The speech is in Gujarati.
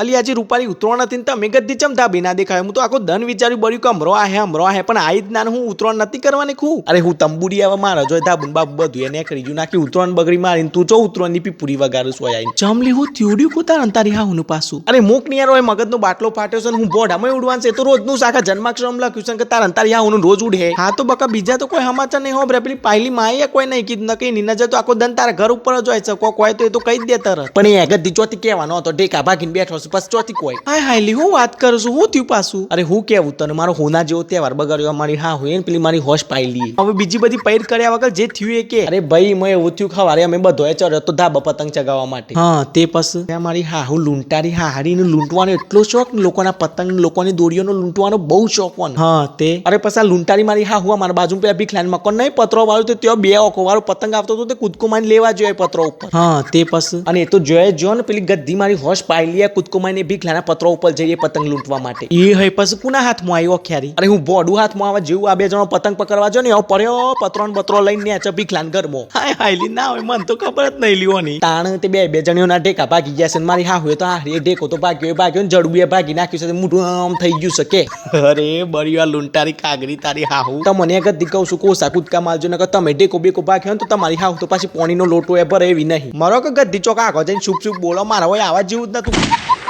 અલી આજે રૂપારી ઉતરવા નથી ને તમે ગદ્દી ચમતા બિના દેખાય હું તો આખો ધન વિચાર્યું બળ્યું કે હમરો હે પણ આઈ જ ના હું ઉતરવા નથી કરવાની ખું અરે હું તંબુડી આવા મારા જો ધાબુન બાબુ બધું એને કરી જુ નાખી ઉતરવાનું બગડી મારીને તું ચો ઉતરવાની પીપુરી વગાડું છું આઈને ચમલી હું થ્યુડ્યું કુતાર અંતારી હા હું પાછું અરે મૂક ની યાર મગજનો બાટલો ફાટ્યો છે ને હું બોડામાં ઉડવાનું છે તો રોજનું શાખા જન્માક્ષરમ લખ્યું છે કે તાર અંતારી હા હું રોજ ઉડે હા તો બકા બીજા તો કોઈ સમાચાર નહીં હોબરે પેલી પાયલી માએ કોઈ નહીં કીધું નકઈ ની નજર તો આખો દન તારા ઘર ઉપર જ હોય છે કોઈ કોઈ તો એ તો કહી જ દે તરત પણ એ આગળ ચોથી કહેવાનો હતો ઢેકા ભાગીને બેઠો છે પછી ચોથી કોઈ હાય હાયલી હું વાત કરું છું હું થયું પાછું અરે હું કેવું તને મારો હોના જેવો તહેવાર બગાડ્યો મારી હા હોય ને પેલી મારી હોશ પાયલી હવે બીજી બધી પૈર કર્યા વગર જે થયું એ કે અરે ભાઈ મેં એવું થયું ખવારે અમે બધો ચડ્યો તો ધાબા પતંગ ચગાવવા માટે હા તે પછી ત્યાં મારી હા હું લૂંટારી હા હારીને લૂંટવાનો એટલો શોખ લોકોના પતંગ લોકોની દોરીઓનો લૂંટવાનો બહુ શોખ પણ હા તે અરે પછી લૂંટારી મારી હા હું મારા બાજુ પેલા ભીખલાન મકોન નહીં પત્રો વાળું તો ત્યાં બે ઓકો વાળો પતંગ આવતો હતો તે કૂદકો મારીને લેવા જોઈએ પત્રો ઉપર હા તે પછી અને એ તો જોયે જો ને પેલી ગદ્દી મારી હોશ પાયલી કૂદકો મારીને ભીખલાના પત્રો ઉપર જઈએ પતંગ લૂંટવા માટે એ હઈ પછી પુના હાથમાં આવ્યો ખ્યારી અરે હું બોડું હાથમાં આવે જેવું આ બે જણો પતંગ પકડવા જો ને એવો પડ્યો પત્રો લઈને નેચે ભીખલાન ઘરમાં હાય હાયલી ના હોય મને તો ખબર જ નહીં લીવાની તાણ તે બે જણીઓના ઢેકા ભાગી ગયા છે મારી હા હોય તો હા રે ઢેકો તો ભાગ્યો ને જડબુએ ભાગી નાખ્યું છે મોઢું આમ થઈ ગયું છે કે અરે બળિયો લૂંટારી કાગરી તારી હાહુ તો મને એક જ દીકવ છું કોસા કૂદકા મારજો ને તમે ઢેકો બેકો ભાગ્યો ને તો તમારી હાહુ તો પાછી પોણીનો લોટો એ ભરે એવી નહીં મારો કે ગદ્દી ચોક આગો જઈને છુપ છુપ બોલો મારા હોય આવા જેવું જ નતું